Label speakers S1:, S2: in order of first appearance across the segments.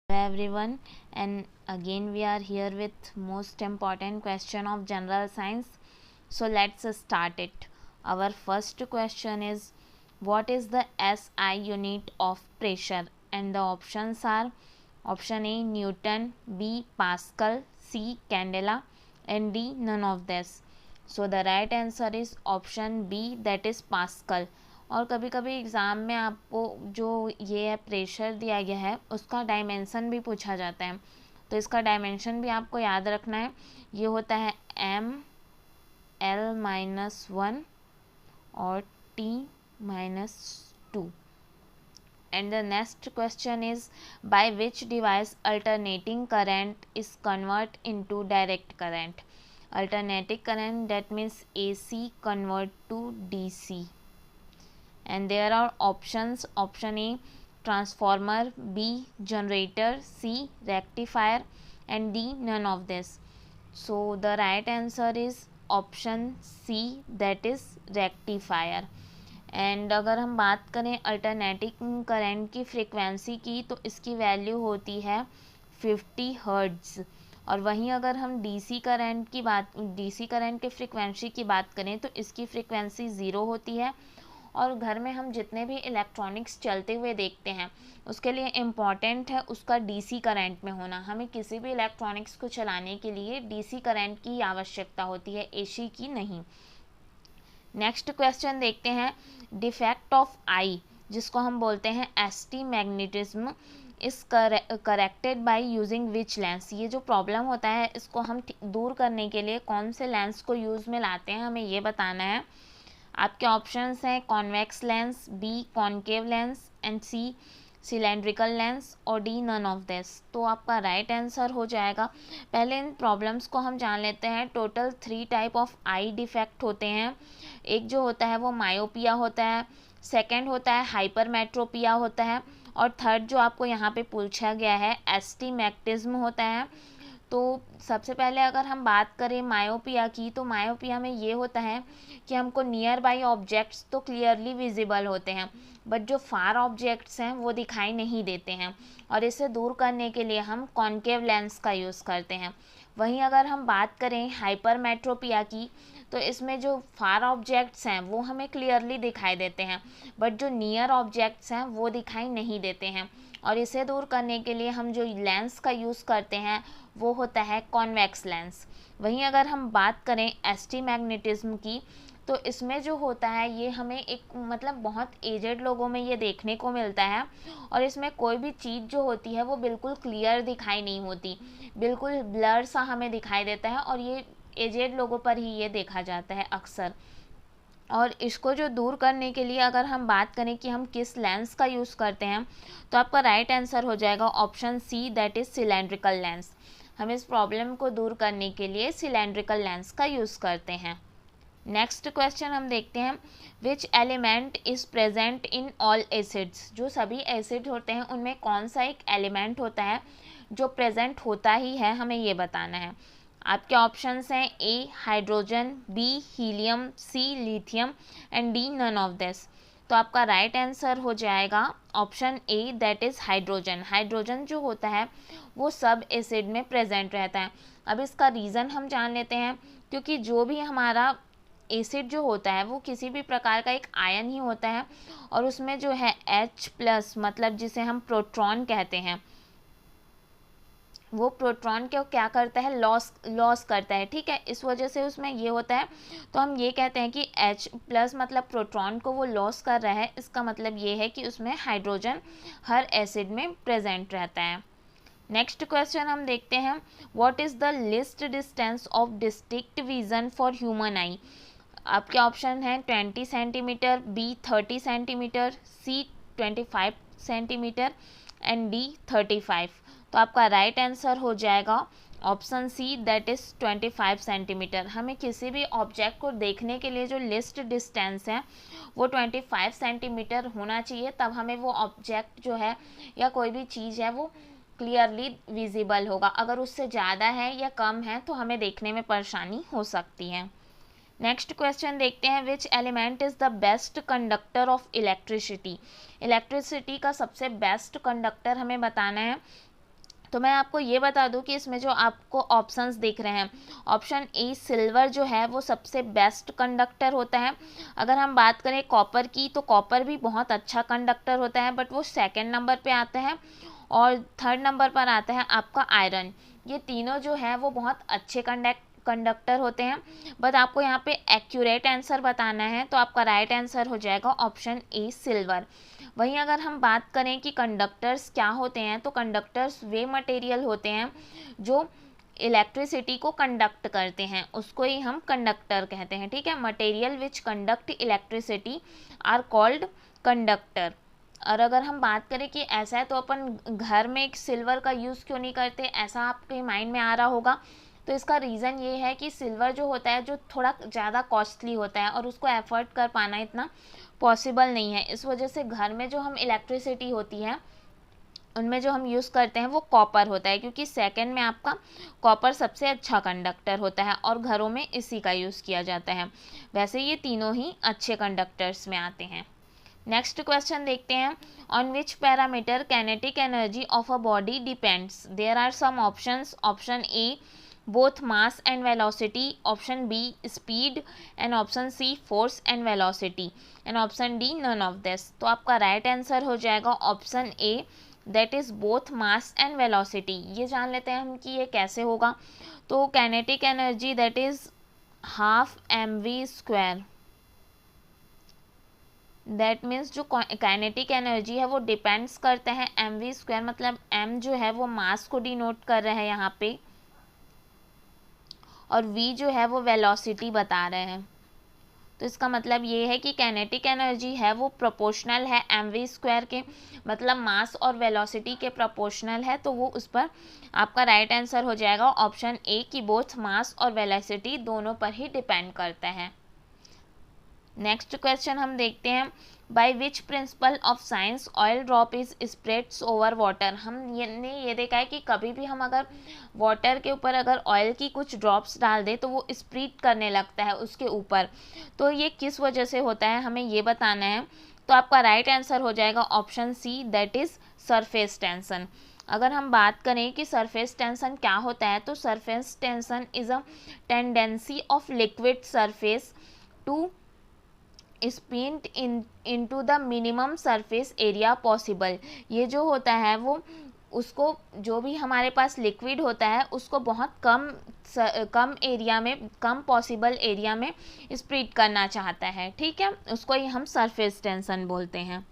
S1: Everyone, and again we are here with most important question of general science. So let's start it. Our first question is, what is the SI unit of pressure? And the options are: option A Newton, B Pascal, C Candela, and D none of this. So the right answer is option B, that is Pascal. और कभी कभी exam में आपको जो ये है pressure दिया गया है उसका डायमेंशन भी पूछा जाता है, तो इसका डायमेंशन भी आपको याद रखना है। ये होता है M L-1 और T-2। And the next question is, by which device alternating current is converted into direct current? Alternating current, that means AC convert to DC. And there are options: option A transformer, B generator, C rectifier, and D none of this. So the right answer is option C, that is rectifier. And अगर हम बात करें alternating current की frequency की, तो इसकी value होती है 50 हर्ट्ज़। और वहीं अगर हम डीसी करंट की फ्रीक्वेंसी की बात करें तो इसकी फ्रीक्वेंसी 0 होती है। और घर में हम जितने भी इलेक्ट्रॉनिक्स चलते हुए देखते हैं उसके लिए इम्पॉर्टेंट है उसका डीसी करंट में होना। हमें किसी भी इलेक्ट्रॉनिक्स को चलाने के लिए डीसी करंट की आवश्यकता होती है, एसी की नहीं। नेक्स्ट क्वेश्चन देखते हैं, डिफेक्ट ऑफ आई जिसको हम बोलते हैं एस्टीमैग्नेटिज्म इस corrected by using which lens. ये जो प्रॉब्लम होता है इसको हम दूर करने के लिए कौन से लेंस को यूज़ में लाते हैं, हमें ये बताना है। आपके ऑप्शंस हैं convex lens, B concave lens, and C cylindrical lens, और डी नन ऑफ दिस। तो आपका राइट आंसर हो जाएगा। पहले इन प्रॉब्लम्स को हम जान लेते हैं। Total 3 type of I defect होते हैं। एक जो होता है वो मायोपिया होता है, सेकंड होता है हाइपरमेट्रोपिया होता है, और थर्ड जो आपको यहाँ पे पूछा गया है एस्टिमैग्नेटिज्म होता है। तो सबसे पहले अगर हम बात करें मायोपिया की, तो मायोपिया में ये होता है कि हमको नियर बाई ऑब्जेक्ट्स तो क्लियरली विजिबल होते हैं, बट जो फार ऑब्जेक्ट्स हैं वो दिखाई नहीं देते हैं, और इसे दूर करने के लिए हम कॉन्केव लेंस का यूज़ करते हैं। वहीं अगर हम बात करें हाइपरमेट्रोपिया की, तो इसमें जो फार ऑब्जेक्ट्स हैं वो हमें क्लियरली दिखाई देते हैं, बट जो नियर ऑब्जेक्ट्स हैं वो दिखाई नहीं देते हैं, और इसे दूर करने के लिए हम जो लेंस का यूज़ करते हैं वो होता है कॉन्वेक्स लेंस। वहीं अगर हम बात करें एस्टीमैग्नेटिज्म की, तो इसमें जो होता है ये हमें एक मतलब बहुत एजेड लोगों में ये देखने को मिलता है, और इसमें कोई भी चीज़ जो होती है वो बिल्कुल क्लियर दिखाई नहीं होती, बिल्कुल ब्लर सा हमें दिखाई देता है, और ये एजेड लोगों पर ही ये देखा जाता है अक्सर। और इसको जो दूर करने के लिए अगर हम बात करें कि हम किस लेंस का यूज़ करते हैं, तो आपका राइट आंसर हो जाएगा option C, that is cylindrical lens. हम इस प्रॉब्लम को दूर करने के लिए सिलेंड्रिकल लेंस का यूज़ करते हैं। नेक्स्ट क्वेश्चन हम देखते हैं, which element is present in all acids. जो सभी एसिड होते हैं उनमें कौन सा एक एलिमेंट होता है जो प्रेजेंट होता ही है, हमें ये बताना है। आपके ऑप्शंस हैं A hydrogen, B helium, C lithium, and D none of this. तो आपका राइट आंसर हो जाएगा option A, that is hydrogen. Hydrogen जो होता है वो सब एसिड में प्रेजेंट रहता है। अब इसका रीज़न हम जान लेते हैं, क्योंकि जो भी हमारा एसिड जो होता है वो किसी भी प्रकार का एक आयन ही होता है, और उसमें जो है H+ मतलब जिसे हम प्रोटॉन कहते हैं, वो प्रोटॉन को क्या करता है, लॉस करता है, ठीक है। इस वजह से उसमें ये होता है, तो हम ये कहते हैं कि H+ मतलब प्रोटॉन को वो लॉस कर रहा है, इसका मतलब ये है कि उसमें हाइड्रोजन हर एसिड में प्रेजेंट रहता है। नेक्स्ट क्वेश्चन हम देखते हैं, what is the least distance of district vision for human eye. आपके ऑप्शन हैं 20 centimetre, B 30 centimetre, C 25 centimetre, and D 35। तो आपका राइट आंसर हो जाएगा option C, that is 25 centimetre. हमें किसी भी ऑब्जेक्ट को देखने के लिए जो लिस्ट डिस्टेंस है वो 25 सेंटीमीटर होना चाहिए, तब हमें वो ऑब्जेक्ट जो है या कोई भी चीज़ है वो क्लियरली विजिबल होगा। अगर उससे ज़्यादा है या कम है तो हमें देखने में परेशानी हो सकती है। नेक्स्ट क्वेश्चन देखते हैं, which element is the best conductor of electricity. Electricity का सबसे बेस्ट कंडक्टर हमें बताना है। तो मैं आपको ये बता दूं कि इसमें जो आपको ऑप्शंस दिख रहे हैं, ऑप्शन ए सिल्वर जो है वो सबसे बेस्ट कंडक्टर होता है। अगर हम बात करें कॉपर की, तो कॉपर भी बहुत अच्छा कंडक्टर होता है, बट वो सेकंड नंबर पे आता है। और थर्ड नंबर पर आता है आपका आयरन। ये तीनों जो है वो बहुत अच्छे कंडक्टर होते हैं। बट आपको यहाँ पे एक्यूरेट आंसर बताना है, तो आपका राइट आंसर हो जाएगा ऑप्शन ए सिल्वर। वहीं अगर हम बात करें कि कंडक्टर्स क्या होते हैं, तो कंडक्टर्स वे मटेरियल होते हैं जो इलेक्ट्रिसिटी को कंडक्ट करते हैं, उसको ही हम कंडक्टर कहते हैं। ठीक है, material which conduct electricity are called conductor. और अगर हम बात करें कि ऐसा है तो अपन घर में एक सिल्वर का यूज़ क्यों नहीं करते, ऐसा आपके माइंड में आ रहा होगा। तो इसका रीज़न ये है कि सिल्वर जो होता है जो थोड़ा ज़्यादा कॉस्टली होता है और उसको एफर्ट कर पाना इतना पॉसिबल नहीं है। इस वजह से घर में जो हम इलेक्ट्रिसिटी होती है उनमें जो हम यूज़ करते हैं वो कॉपर होता है, क्योंकि सेकंड में आपका कॉपर सबसे अच्छा कंडक्टर होता है और घरों में इसी का यूज़ किया जाता है। वैसे ये तीनों ही अच्छे कंडक्टर्स में आते हैं। नेक्स्ट क्वेश्चन देखते हैं, on which parameter kinetic energy of a body depends. There are some options. Option A both mass and velocity, option B speed, and option C force and velocity, and option D none of this। तो आपका right answer हो जाएगा option A, that is both mass and velocity. ये जान लेते हैं हम कि ये कैसे होगा। तो kinetic energy that is half mv²। That means जो काइनेटिक एनर्जी है वो डिपेंड्स करता है mv², मतलब m जो है वो मास को डिनोट कर रहा है यहाँ पे, और v जो है वो वेलोसिटी बता रहे हैं। तो इसका मतलब ये है कि काइनेटिक एनर्जी है वो प्रोपोर्शनल है mv² के, मतलब मास और वेलोसिटी के प्रोपोर्शनल है। तो वो उस पर आपका राइट आंसर हो जाएगा ऑप्शन ए कि बोथ मास और वेलोसिटी दोनों पर ही डिपेंड करता है। नेक्स्ट क्वेश्चन हम देखते हैं, by which principle of science oil drop is spreads over water. हमने ये देखा है कि कभी भी हम अगर वाटर के ऊपर अगर ऑयल की कुछ ड्रॉप्स डाल दें तो वो स्प्रेड करने लगता है उसके ऊपर। तो ये किस वजह से होता है हमें ये बताना है। तो आपका राइट आंसर हो जाएगा option C, that is surface tension. अगर हम बात करें कि सरफेस टेंशन क्या होता है, तो surface tension is a tendency of liquid surface to spin into the minimum surface area possible. ये जो होता है वो उसको, जो भी हमारे पास लिक्विड होता है उसको बहुत कम एरिया में, कम पॉसिबल एरिया में स्प्रेड करना चाहता है। ठीक है, उसको ही हम सरफेस टेंशन बोलते हैं।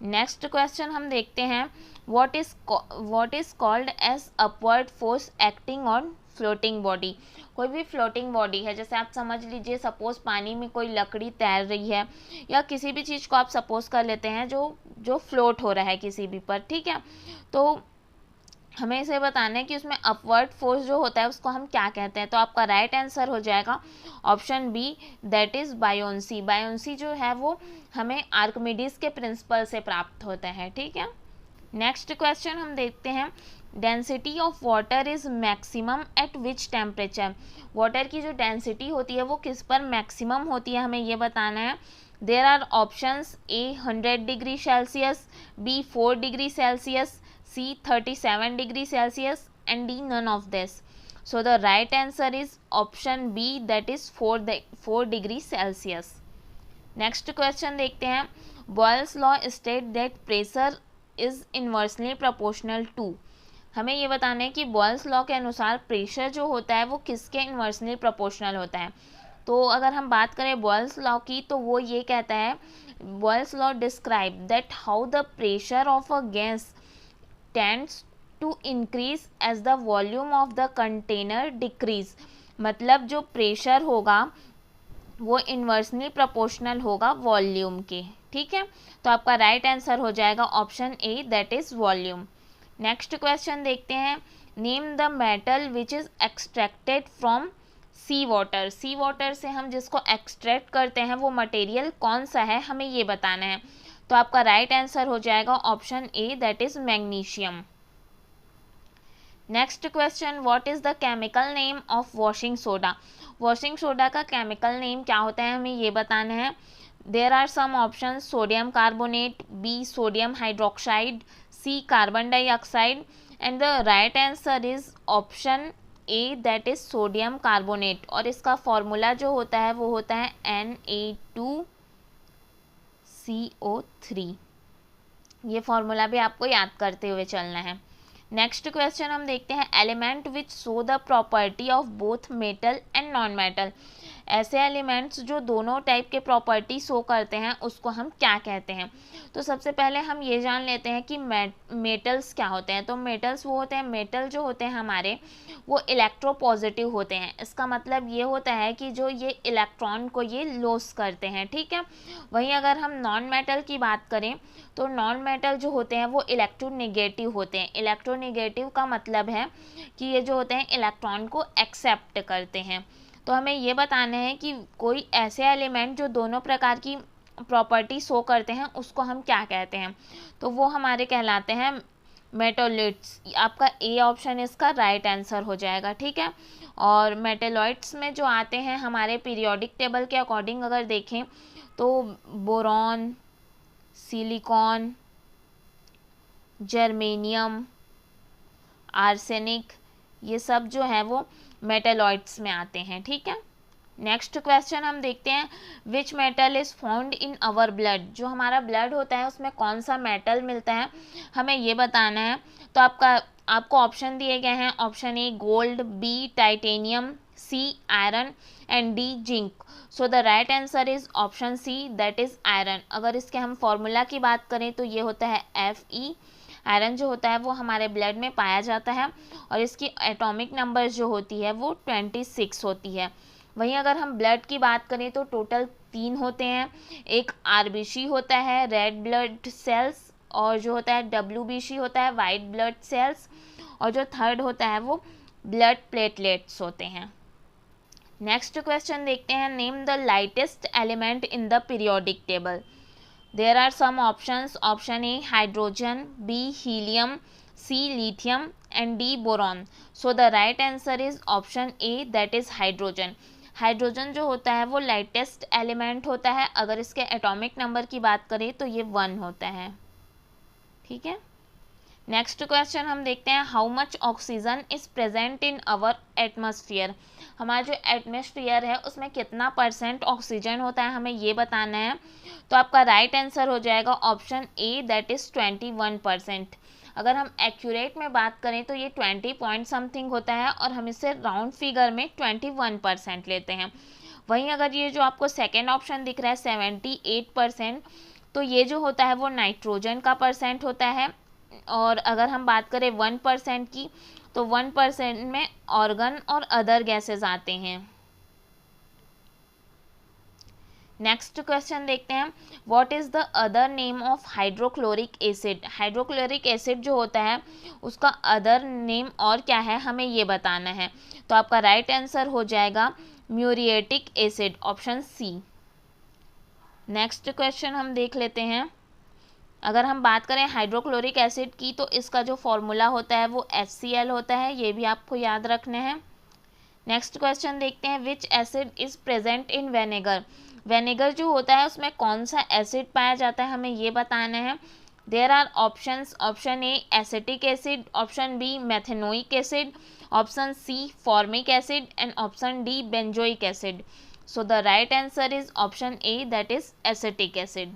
S1: नेक्स्ट क्वेश्चन हम देखते हैं, what is called as upward force acting on floating body. कोई भी फ्लोटिंग बॉडी है, जैसे आप समझ लीजिए सपोज पानी में कोई लकड़ी तैर रही है, या किसी भी चीज़ को आप सपोज कर लेते हैं जो फ्लोट हो रहा है किसी भी पर। ठीक है, तो हमें इसे बताना है कि उसमें अपवर्ड फोर्स जो होता है उसको हम क्या कहते हैं। तो आपका राइट आंसर हो जाएगा option B, that is buoyancy. Buoyancy जो है वो हमें आर्किमिडीज के प्रिंसिपल से प्राप्त होता है। ठीक है, नेक्स्ट क्वेश्चन हम देखते हैं, density of water is maximum eight which temperature. Water की जो डेंसिटी होती है वो किस पर मैक्सिमम होती है, हमें ये बताना है। There are options, A 100 degree Celsius, B 4 degree Celsius, C 37 degree Celsius, and D none of this. So the right answer is option B, that is 4 degree Celsius. Next question देखते हैं, Boyle's law state that pressure is inversely proportional to। हमें ये बताना है कि Boyle's law के अनुसार pressure जो होता है वो किसके इन्वर्सली प्रोपोर्शनल होता है। तो अगर हम बात करें बॉयल्स लॉ की, तो वो ये कहता है, Boyle's law describe that how the pressure of a gas tends to increase as the volume of the container decrease। मतलब जो प्रेशर होगा वो इन्वर्सली प्रोपोर्शनल होगा वॉल्यूम के। ठीक है, तो आपका राइट आंसर हो जाएगा option A, that is volume. Next question देखते हैं, name the metal which is extracted from sea water. Sea water से हम जिसको एक्सट्रैक्ट करते हैं वो मटेरियल कौन सा है, हमें ये बताना है। तो आपका राइट आंसर हो जाएगा option A, that is magnesium. Next question, what is the chemical name of washing soda. Washing soda का केमिकल नेम क्या होता है हमें ये बताना है। There are some option, sodium carbonate, B sodium hydroxide, C carbon dioxide, and the right answer is option A, that is sodium carbonate. और इसका फॉर्मूला जो होता है वो होता है Na2CO3। ये फॉर्मूला भी आपको याद करते हुए चलना है। नेक्स्ट क्वेश्चन हम देखते हैं, element which show the property of both metal and non metal. ऐसे एलिमेंट्स जो दोनों टाइप के प्रॉपर्टी शो करते हैं उसको हम क्या कहते हैं। तो सबसे पहले हम ये जान लेते हैं कि मेटल्स क्या होते हैं। तो मेटल्स वो होते हैं, मेटल जो होते हैं हमारे वो इलेक्ट्रोपॉजिटिव होते हैं। इसका मतलब ये होता है कि जो ये इलेक्ट्रॉन को ये लॉस करते हैं, ठीक है। वहीं अगर हम नॉन मेटल की बात करें तो नॉन मेटल जो होते हैं वो इलेक्ट्रोनेगेटिव होते हैं। इलेक्ट्रोनेगेटिव का मतलब है कि ये जो होते हैं इलेक्ट्रॉन को एक्सेप्ट करते हैं। तो हमें ये बताना है कि कोई ऐसे एलिमेंट जो दोनों प्रकार की प्रॉपर्टी शो करते हैं उसको हम क्या कहते हैं। तो वो हमारे कहलाते हैं मेटोलिट्स। आपका ए ऑप्शन इसका राइट आंसर हो जाएगा, ठीक है। और मेटेलॉइड्स में जो आते हैं हमारे पीरियोडिक टेबल के अकॉर्डिंग अगर देखें तो बोरॉन, सिलिकॉन, जर्मेनियम, आर्सेनिक, ये सब जो है वो मेटलॉइड्स में आते हैं, ठीक है। नेक्स्ट क्वेश्चन हम देखते हैं, which metal is found in our blood. जो हमारा ब्लड होता है उसमें कौन सा मेटल मिलता है हमें ये बताना है। तो आपको ऑप्शन दिए गए हैं, option A gold, B titanium, C iron and D zinc. So the right answer is option C, that is iron. अगर इसके हम फॉर्मूला की बात करें तो ये होता है Fe। आयरन जो होता है वो हमारे ब्लड में पाया जाता है और इसकी एटॉमिक नंबर जो होती है वो 26 होती है। वहीं अगर हम ब्लड की बात करें तो टोटल 3 होते हैं। एक RBC होता है, रेड ब्लड सेल्स, और जो होता है WBC होता है, वाइट ब्लड सेल्स, और जो थर्ड होता है वो ब्लड प्लेटलेट्स होते हैं। नेक्स्ट क्वेश्चन देखते हैं, name the lightest element in the periodic table. There are some options. Option A hydrogen, B helium, C lithium and D boron. So the right answer is option A, that is hydrogen. Hydrogen जो होता है वो lightest element होता है। अगर इसके atomic number की बात करें तो ये 1 होता है, ठीक है। नेक्स्ट क्वेश्चन हम देखते हैं, how much oxygen is present in our atmosphere. हमारा जो एटमॉस्फेयर है उसमें कितना % ऑक्सीजन होता है हमें ये बताना है। तो आपका राइट आंसर हो जाएगा ऑप्शन ए, दैट इज 21%। अगर हम एक्यूरेट में बात करें तो ये 20 पॉइंट समथिंग होता है और हम इसे राउंड फिगर में 21% लेते हैं। वहीं अगर ये जो आपको सेकेंड ऑप्शन दिख रहा है 78%, तो ये जो होता है वो नाइट्रोजन का % होता है। और अगर हम बात करें 1% की तो 1% में ऑर्गन और अदर गैसेस आते हैं। नेक्स्ट क्वेश्चन देखते हैं, what is the other name of hydrochloric acid. Hydrochloric acid जो होता है उसका अदर नेम और क्या है हमें ये बताना है। तो आपका राइट आंसर हो जाएगा muriatic acid, option C. Next question हम देख लेते हैं, अगर हम बात करें हाइड्रोक्लोरिक एसिड की तो इसका जो फॉर्मूला होता है वो HCl होता है, ये भी आपको याद रखने हैं। नेक्स्ट क्वेश्चन देखते हैं, विच acid is present in vinegar. Vinegar जो होता है उसमें कौन सा एसिड पाया जाता है हमें ये बताना है। There are options, option A acetic acid, option B methanoic acid, option C formic acid and option D benzoic acid. So the right answer is option A, that is acetic acid.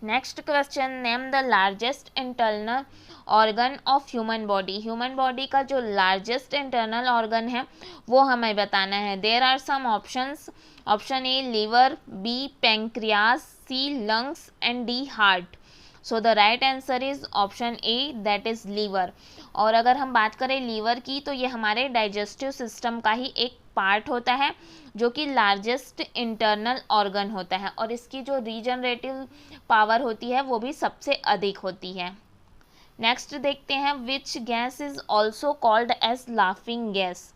S1: Next question, name the largest internal organ of human body. Human body का जो largest internal organ है वो हमें बताना है। There are some options, option A liver, B pancreas, C lungs and D heart. So the right answer is option A, that is liver. और अगर हम बात करें लीवर की तो ये हमारे डाइजेस्टिव सिस्टम का ही एक पार्ट होता है जो कि लार्जेस्ट इंटरनल ऑर्गन होता है और इसकी जो रीजनरेटिव पावर होती है वो भी सबसे अधिक होती है। नेक्स्ट देखते हैं, which gas is also called as laughing gas.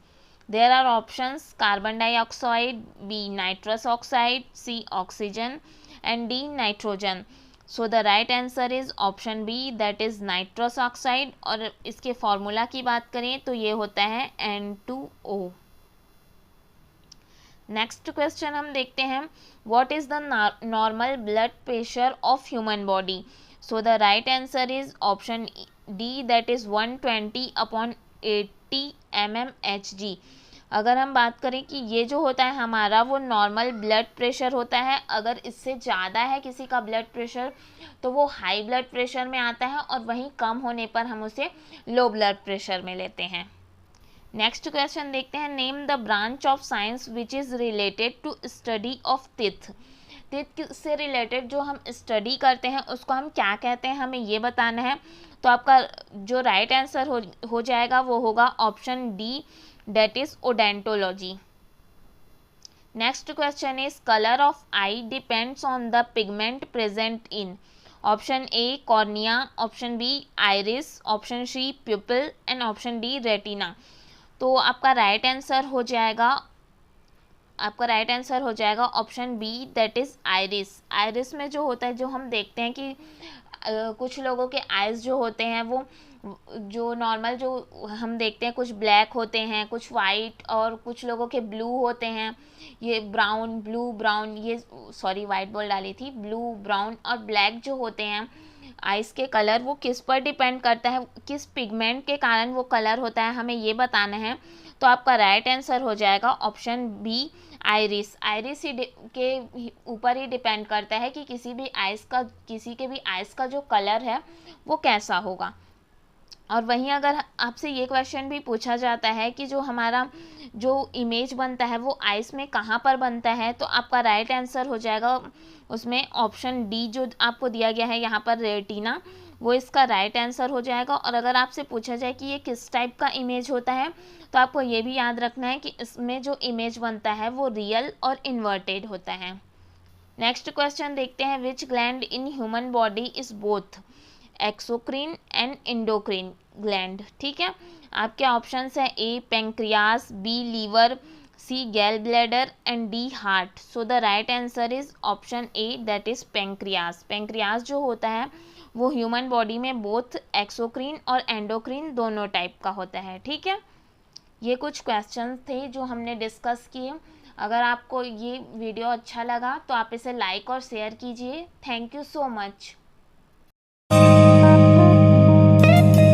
S1: There are options, carbon dioxide, B nitrous oxide, C oxygen and D nitrogen. So the right answer is option B, that is nitrous oxide. और इसके formula की बात करें तो ये होता है N2O। Next question हम देखते हैं, what is the normal blood pressure of human body? So the right answer is option D, that is 120/80 mmHg। अगर हम बात करें कि ये जो होता है हमारा वो नॉर्मल ब्लड प्रेशर होता है, अगर इससे ज़्यादा है किसी का ब्लड प्रेशर तो वो हाई ब्लड प्रेशर में आता है, और वहीं कम होने पर हम उसे लो ब्लड प्रेशर में लेते हैं। नेक्स्ट क्वेश्चन देखते हैं, name the branch of science which is related to study of teeth. Teeth से रिलेटेड जो हम स्टडी करते हैं उसको हम क्या कहते हैं, हमें ये बताना है। तो आपका जो राइट आंसर हो जाएगा वो होगा option D, that is odontology. Next question is, colour of eye depends on the pigment present in. Option A cornea, option B iris, option C pupil and option D retina. तो आपका right answer हो जाएगा option B, that is iris. Iris में जो होता है, जो हम देखते हैं कि कुछ लोगों के आइज़ जो होते हैं वो जो नॉर्मल जो हम देखते हैं कुछ ब्लैक होते हैं, कुछ वाइट, और कुछ लोगों के ब्लू होते हैं, ये ब्राउन, ब्लू ब्राउन, ये सॉरी वाइट बोल डाली थी, ब्लू ब्राउन और ब्लैक जो होते हैं आइस के कलर, वो किस पर डिपेंड करता है, किस पिगमेंट के कारण वो कलर होता है, हमें ये बताना है। तो आपका राइट आंसर हो जाएगा ऑप्शन बी, आइरिस। आइरिस ही के ऊपर ही डिपेंड करता है कि किसी के भी आइस का जो कलर है वो कैसा होगा। और वहीं अगर आपसे ये क्वेश्चन भी पूछा जाता है कि जो हमारा जो इमेज बनता है वो आइस में कहाँ पर बनता है, तो आपका राइट आंसर हो जाएगा उसमें ऑप्शन डी, जो आपको दिया गया है यहाँ पर रेटिना, वो इसका राइट आंसर हो जाएगा। और अगर आपसे पूछा जाए कि ये किस टाइप का इमेज होता है, तो आपको ये भी याद रखना है कि इसमें जो इमेज बनता है वो रियल और इन्वर्टेड होता है। नेक्स्ट क्वेश्चन देखते हैं, which gland in human body is both exocrine and endocrine gland. ठीक है, आपके ऑप्शंस है A pancreas, B liver, C gall bladder and D heart. So the right answer is option A, that is pancreas. Pancreas जो होता है वो human body में both exocrine और एंडोक्रीन दोनों टाइप का होता है। ठीक है, ये कुछ क्वेश्चंस थे जो हमने डिस्कस किए। अगर आपको ये वीडियो अच्छा लगा तो आप इसे लाइक और शेयर कीजिए। Thank you so much.